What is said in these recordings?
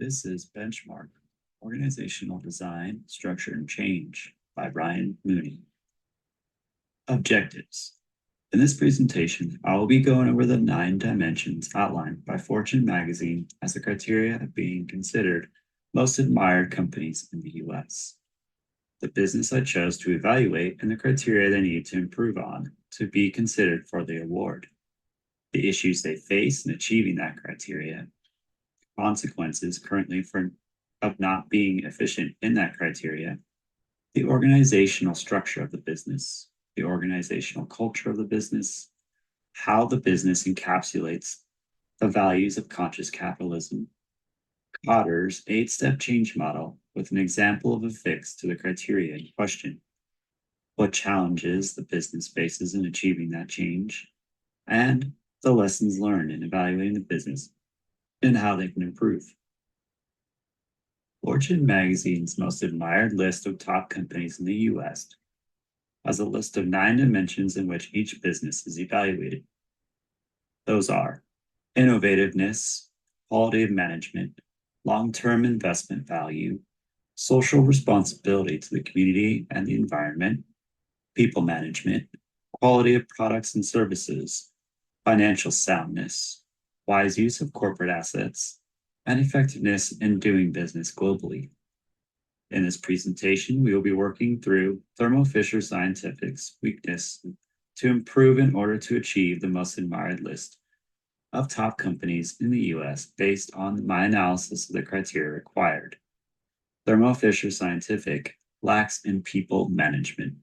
This is Benchmark Organizational Design, Structure, and Change by Mooney. Objectives. In this presentation, I will be going over the 9 dimensions outlined by Fortune magazine as the criteria of being considered most admired companies in the US. The business I chose to evaluate and the criteria they need to improve on to be considered for the award. The issues they face in achieving that criteria, consequences currently of not being efficient in that criteria, the organizational structure of the business, the organizational culture of the business, how the business encapsulates the values of conscious capitalism, Cotter's 8-step change model with an example of a fix to the criteria in question, what challenges the business faces in achieving that change, and the lessons learned in evaluating the business and how they can improve. Fortune magazine's most admired list of top companies in the US has a list of 9 dimensions in which each business is evaluated. Those are innovativeness, quality of management, long-term investment value, social responsibility to the community and the environment, people management, quality of products and services, financial soundness, wise use of corporate assets, and effectiveness in doing business globally. In this presentation, we will be working through Thermo Fisher Scientific's weakness to improve in order to achieve the most admired list of top companies in the US based on my analysis of the criteria required. Thermo Fisher Scientific lacks in people management.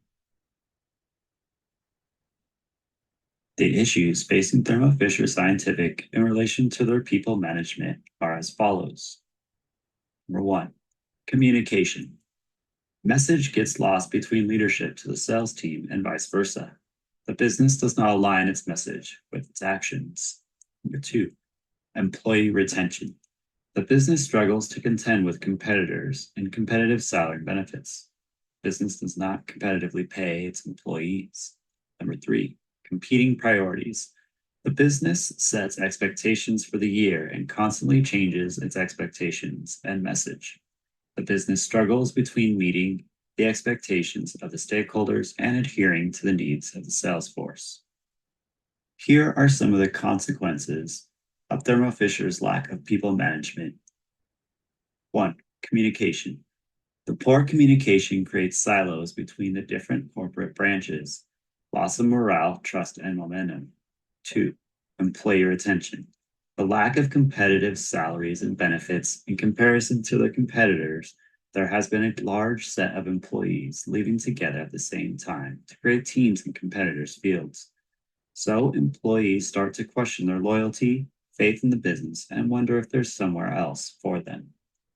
The issues facing Thermo Fisher Scientific in relation to their people management are as follows. Number 1, communication. Message gets lost between leadership to the sales team and vice versa. The business does not align its message with its actions. Number 2, employee retention. The business struggles to contend with competitors in competitive salary and benefits. Business does not competitively pay its employees. Number 3, competing priorities. The business sets expectations for the year and constantly changes its expectations and message. The business struggles between meeting the expectations of the stakeholders and adhering to the needs of the sales force. Here are some of the consequences of Thermo Fisher's lack of people management. 1, communication. The poor communication creates silos between the different corporate branches, loss of morale, trust, and momentum. 2, employee retention. The lack of competitive salaries and benefits in comparison to the competitors, there has been a large set of employees leaving together at the same time to create teams in competitors' fields. So employees start to question their loyalty, faith in the business, and wonder if there's somewhere else for them.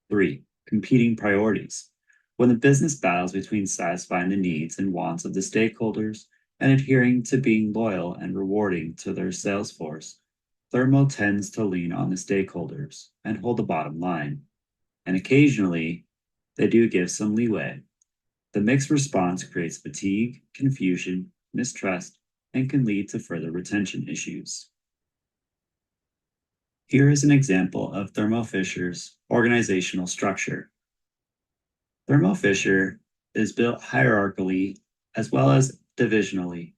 3, competing priorities. When the business battles between satisfying the needs and wants of the stakeholders and adhering to being loyal and rewarding to their sales force, Thermo tends to lean on the stakeholders and hold the bottom line. And occasionally, they do give some leeway. The mixed response creates fatigue, confusion, mistrust, and can lead to further retention issues. Here is an example of Thermo Fisher's organizational structure. Thermo Fisher is built hierarchically as well as divisionally.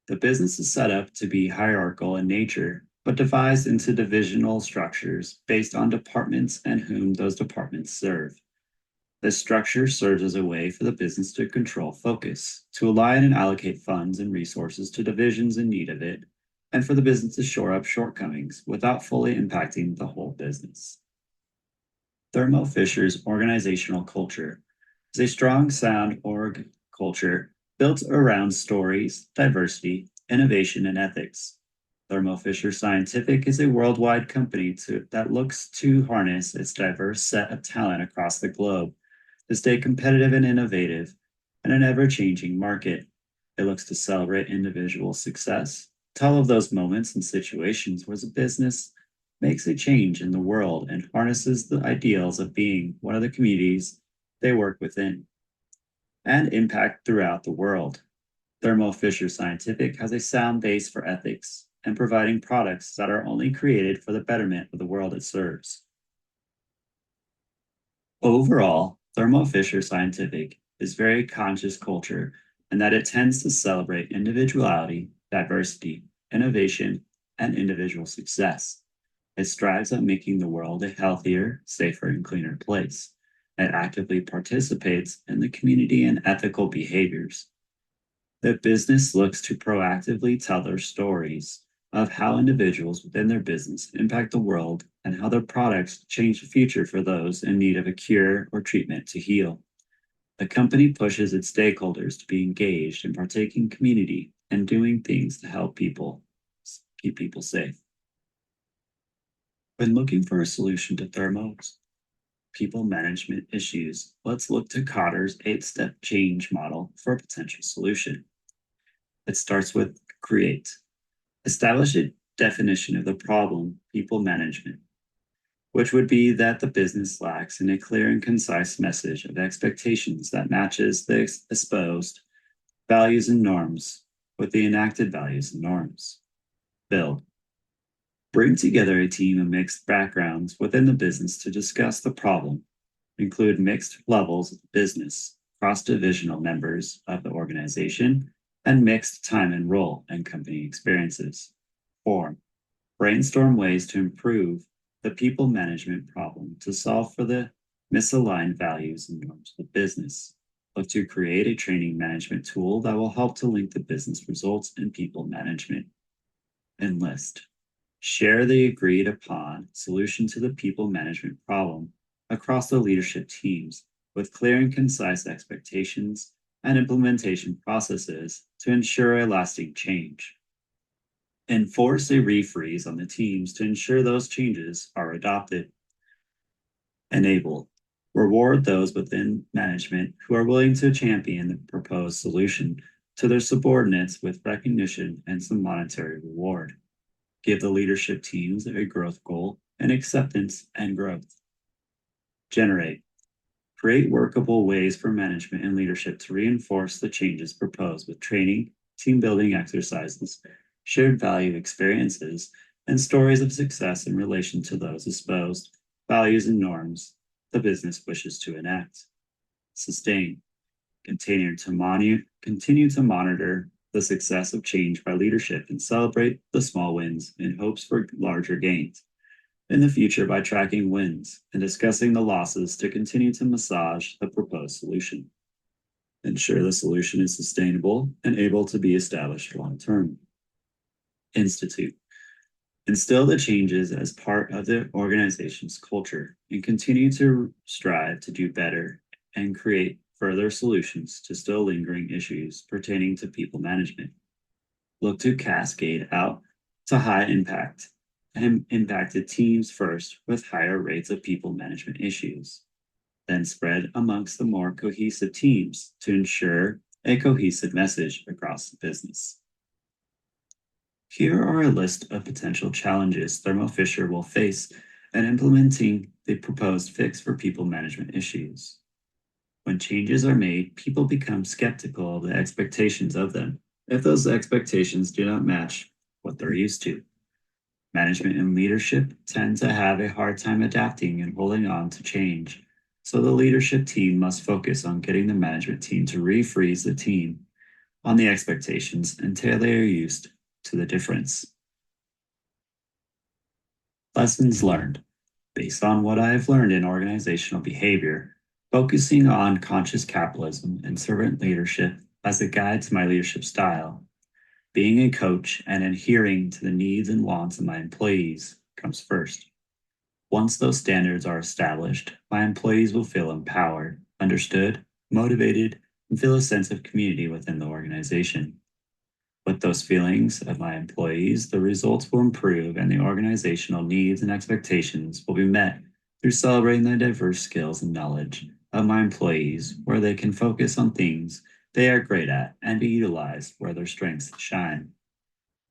The business is set up to be hierarchical in nature, but devised into divisional structures based on departments and whom those departments serve. This structure serves as a way for the business to control focus, to align and allocate funds and resources to divisions in need of it, and for the business to shore up shortcomings without fully impacting the whole business. Thermo Fisher's organizational culture is a strong, sound org culture built around stories, diversity, innovation, and ethics. Thermo Fisher Scientific is a worldwide company that looks to harness its diverse set of talent across the globe to stay competitive and innovative in an ever-changing market. It looks to celebrate individual success, tell of those moments and situations where the business makes a change in the world and harnesses the ideals of being one of the communities they work within, and impact throughout the world. Thermo Fisher Scientific has a sound base for ethics and providing products that are only created for the betterment of the world it serves. Overall, Thermo Fisher Scientific is very conscious culture in that it tends to celebrate individuality, diversity, innovation, and individual success. It strives at making the world a healthier, safer, and cleaner place. It actively participates in the community and ethical behaviors. The business looks to proactively tell their stories of how individuals within their business impact the world and how their products change the future for those in need of a cure or treatment to heal. The company pushes its stakeholders to be engaged and partake in community and doing things to help people keep people safe. When looking for a solution to Thermo's people management issues, let's look to Cotter's 8-step change model for a potential solution. It starts with create. Establish a definition of the problem people management, which would be that the business lacks in a clear and concise message of expectations that matches the exposed values and norms with the enacted values and norms. Build. Bring together a team of mixed backgrounds within the business to discuss the problem. Include mixed levels of business, cross-divisional members of the organization, and mixed time and role and company experiences. Form. Brainstorm ways to improve the people management problem to solve for the misaligned values and norms of the business. Look to create a training management tool that will help to link the business results and people management. Enlist. Share the agreed upon solution to the people management problem across the leadership teams with clear and concise expectations and implementation processes to ensure a lasting change. Enforce a refreeze on the teams to ensure those changes are adopted. Enable. Reward those within management who are willing to champion the proposed solution to their subordinates with recognition and some monetary reward. Give the leadership teams a growth goal and acceptance and growth. Generate. Create workable ways for management and leadership to reinforce the changes proposed with training, team building exercises, shared value experiences, and stories of success in relation to those exposed values and norms the business wishes to enact. Sustain. Continue to monitor the success of change by leadership and celebrate the small wins in hopes for larger gains in the future by tracking wins and discussing the losses to continue to massage the proposed solution. Ensure the solution is sustainable and able to be established long term. Institute. Instill the changes as part of the organization's culture and continue to strive to do better and create further solutions to still lingering issues pertaining to people management. Look to cascade out to high impact and impacted teams first with higher rates of people management issues, then spread amongst the more cohesive teams to ensure a cohesive message across the business. Here are a list of potential challenges Thermo Fisher will face in implementing the proposed fix for people management issues. When changes are made, people become skeptical of the expectations of them if those expectations do not match what they're used to. Management and leadership tend to have a hard time adapting and holding on to change, so the leadership team must focus on getting the management team to refreeze the team on the expectations until they are used to the difference. Lessons learned. Based on what I have learned in organizational behavior, focusing on conscious capitalism and servant leadership as a guide to my leadership style, being a coach and adhering to the needs and wants of my employees comes first. Once those standards are established, my employees will feel empowered, understood, motivated, and feel a sense of community within the organization. With those feelings of my employees, the results will improve and the organizational needs and expectations will be met through celebrating the diverse skills and knowledge of my employees, where they can focus on things they are great at and be utilized where their strengths shine.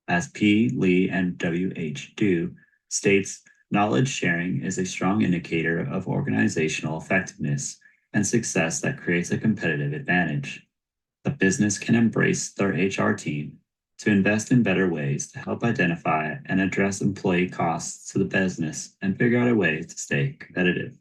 As P. Lee and W.H. Du states, knowledge sharing is a strong indicator of organizational effectiveness and success that creates a competitive advantage. The business can embrace their HR team to invest in better ways to help identify and address employee costs to the business and figure out a way to stay competitive.